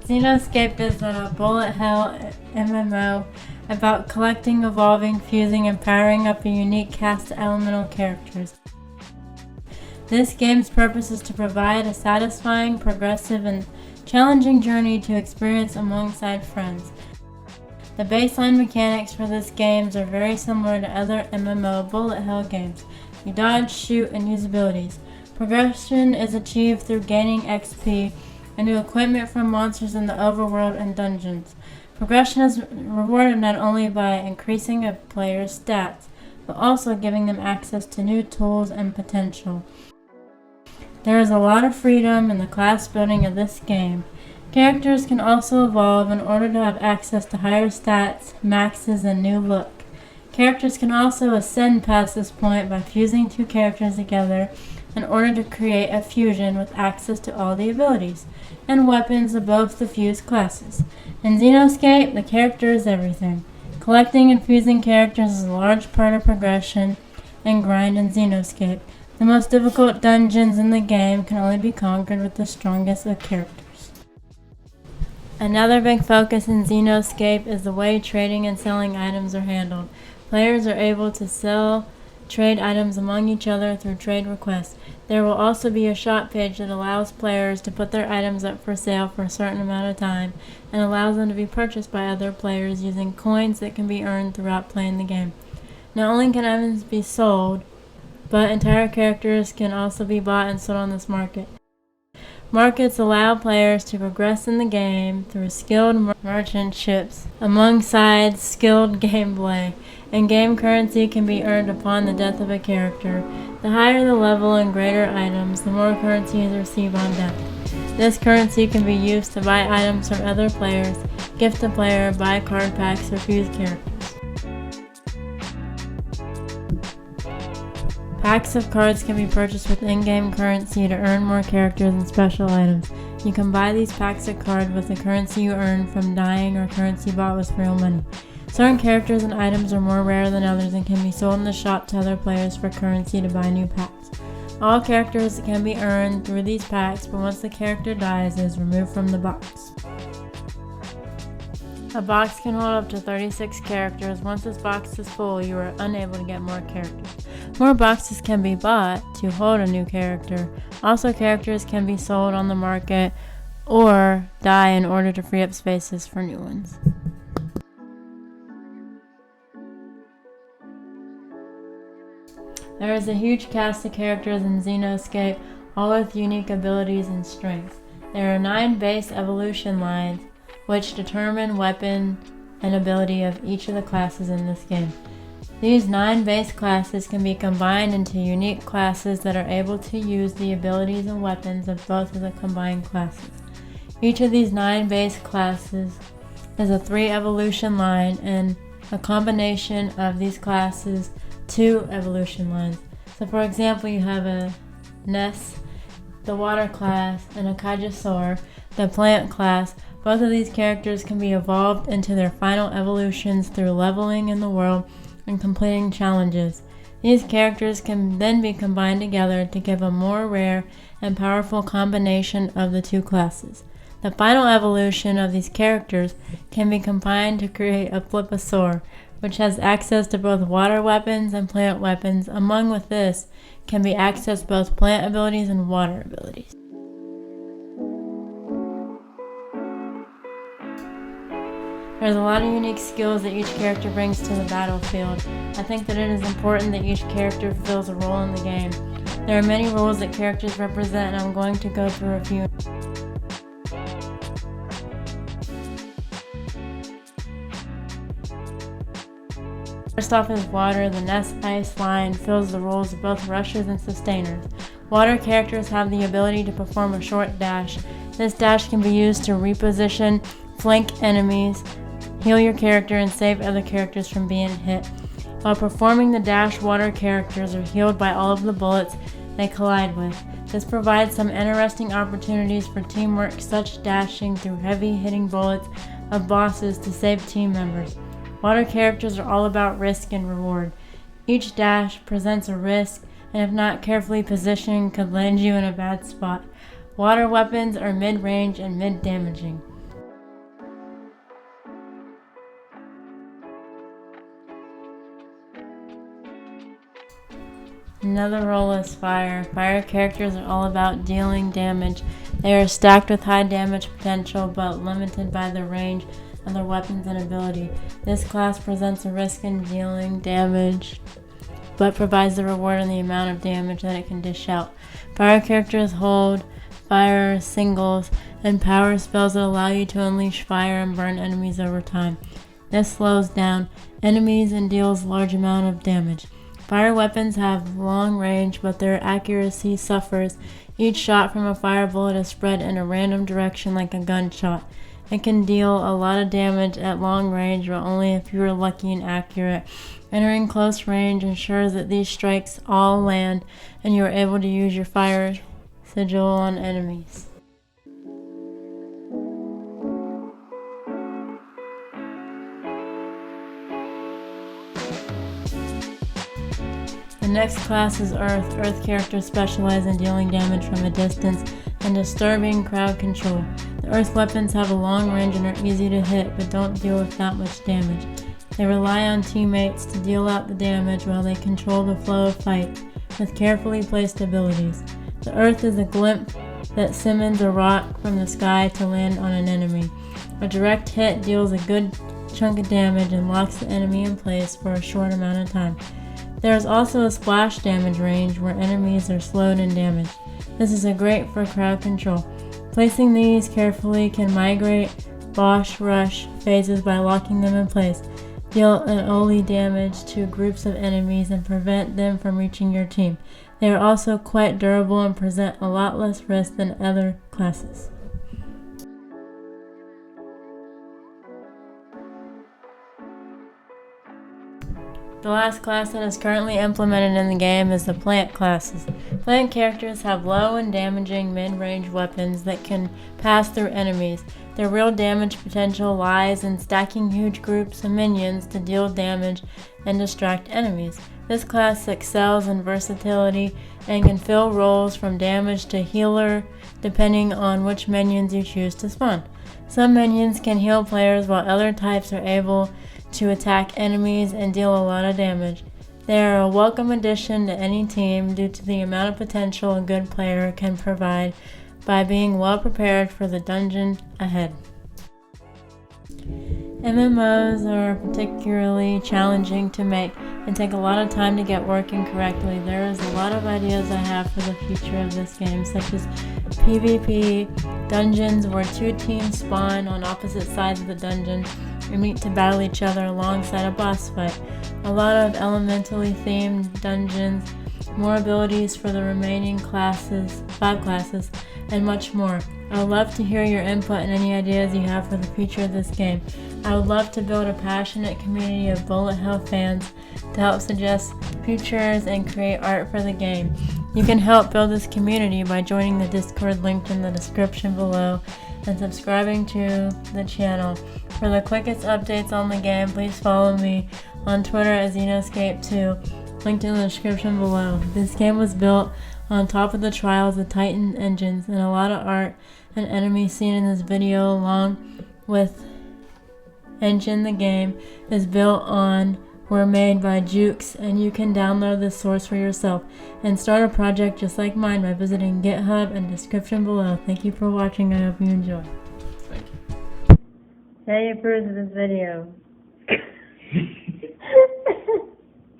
Xenoscape is a bullet hell MMO about collecting, evolving, fusing, and powering up a unique cast of elemental characters. This game's purpose is to provide a satisfying, progressive, and challenging journey to experience alongside friends. The baseline mechanics for this game are very similar to other MMO bullet hell games. You dodge, shoot, and use abilities. Progression is achieved through gaining XP and new equipment from monsters in the overworld and dungeons. Progression is rewarded not only by increasing a player's stats, but also giving them access to new tools and potential. There is a lot of freedom in the class building of this game. Characters can also evolve in order to have access to higher stats, maxes, and new look. Characters can also ascend past this point by fusing two characters together in order to create a fusion with access to all the abilities and weapons of both the fused classes. In Xenoscape, the character is everything. Collecting and fusing characters is a large part of progression and grind in Xenoscape. The most difficult dungeons in the game can only be conquered with the strongest of characters. Another big focus in Xenoscape is the way trading and selling items are handled. Players are able to trade items among each other through trade requests. There will also be a shop page that allows players to put their items up for sale for a certain amount of time and allows them to be purchased by other players using coins that can be earned throughout playing the game. Not only can items be sold, but entire characters can also be bought and sold on this market. Markets allow players to progress in the game through skilled merchantships alongside skilled gameplay. In-game currency can be earned upon the death of a character. The higher the level and greater items, the more currency is received on death. This currency can be used to buy items from other players, gift a player, buy card packs, or fuse characters. Packs of cards can be purchased with in-game currency to earn more characters and special items. You can buy these packs of cards with the currency you earn from dying or currency bought with real money. Certain characters and items are more rare than others and can be sold in the shop to other players for currency to buy new packs. All characters can be earned through these packs, but once the character dies, it is removed from the box. A box can hold up to 36 characters. Once this box is full, you are unable to get more characters. More boxes can be bought to hold a new character. Also, characters can be sold on the market or die in order to free up spaces for new ones. There is a huge cast of characters in Xenoscape, all with unique abilities and strengths. There are 9 base evolution lines, which determine weapon and ability of each of the classes in this game. These 9 base classes can be combined into unique classes that are able to use the abilities and weapons of both of the combined classes. Each of these 9 base classes is a 3 evolution line, and a combination of these classes 2 evolution lines. So for example, you have a Ness, the water class, and a Kajasaur, the plant class. Both of these characters can be evolved into their final evolutions through leveling in the world and completing challenges. These characters can then be combined together to give a more rare and powerful combination of the 2 classes. The final evolution of these characters can be combined to create a Flipasaur, which has access to both water weapons and plant weapons. Among with this can be accessed both plant abilities and water abilities. There's a lot of unique skills that each character brings to the battlefield. I think that it is important that each character fills a role in the game. There are many roles that characters represent, and I'm going to go through a few. First off is water. The Ness Ice line fills the roles of both rushers and sustainers. Water characters have the ability to perform a short dash. This dash can be used to reposition, flank enemies, heal your character, and save other characters from being hit. While performing the dash, water characters are healed by all of the bullets they collide with. This provides some interesting opportunities for teamwork, such dashing through heavy hitting bullets of bosses to save team members. Water characters are all about risk and reward. Each dash presents a risk, and if not carefully positioned, could land you in a bad spot. Water weapons are mid-range and mid-damaging. Another role is fire. Fire characters are all about dealing damage. They are stacked with high damage potential but limited by the range of their weapons and ability. This class presents a risk in dealing damage but provides the reward in the amount of damage that it can dish out. Fire characters hold fire singles and power spells that allow you to unleash fire and burn enemies over time. This slows down enemies and deals large amount of damage. Fire weapons have long range, but their accuracy suffers. Each shot from a fire bullet is spread in a random direction like a gunshot. It can deal a lot of damage at long range, but only if you are lucky and accurate. Entering close range ensures that these strikes all land, and you are able to use your fire sigil on enemies. The next class is Earth. Earth characters specialize in dealing damage from a distance and disturbing crowd control. The Earth weapons have a long range and are easy to hit, but don't deal with that much damage. They rely on teammates to deal out the damage while they control the flow of fight with carefully placed abilities. The Earth is a glint that summons a rock from the sky to land on an enemy. A direct hit deals a good chunk of damage and locks the enemy in place for a short amount of time. There is also a splash damage range where enemies are slowed and damaged. This is great for crowd control. Placing these carefully can migrate boss rush phases by locking them in place, deal an only damage to groups of enemies and prevent them from reaching your team. They are also quite durable and present a lot less risk than other classes. The last class that is currently implemented in the game is the plant classes. Plant characters have low and damaging mid-range weapons that can pass through enemies. Their real damage potential lies in stacking huge groups of minions to deal damage and distract enemies. This class excels in versatility and can fill roles from damage to healer depending on which minions you choose to spawn. Some minions can heal players while other types are able to attack enemies and deal a lot of damage. They are a welcome addition to any team due to the amount of potential a good player can provide by being well prepared for the dungeon ahead. MMOs are particularly challenging to make and take a lot of time to get working correctly. There is a lot of ideas I have for the future of this game, such as PvP dungeons where two teams spawn on opposite sides of the dungeon and meet to battle each other alongside a boss fight. A lot of elementally themed dungeons, more abilities for the remaining classes, 5 classes, and much more. I would love to hear your input and any ideas you have for the future of this game. I would love to build a passionate community of bullet hell fans to help suggest features and create art for the game. You can help build this community by joining the Discord linked in the description below and subscribing to the channel. For the quickest updates on the game, please follow me on Twitter at Xenoscape 2, linked in the description below. This game was built on top of the Trials of Titan engines, and a lot of art and enemies seen in this video along with engine the game is built on were made by Jukes, and you can download this source for yourself and start a project just like mine by visiting GitHub and description below. Thank you for watching. I hope you enjoy. Thank you. Say you approve of this video.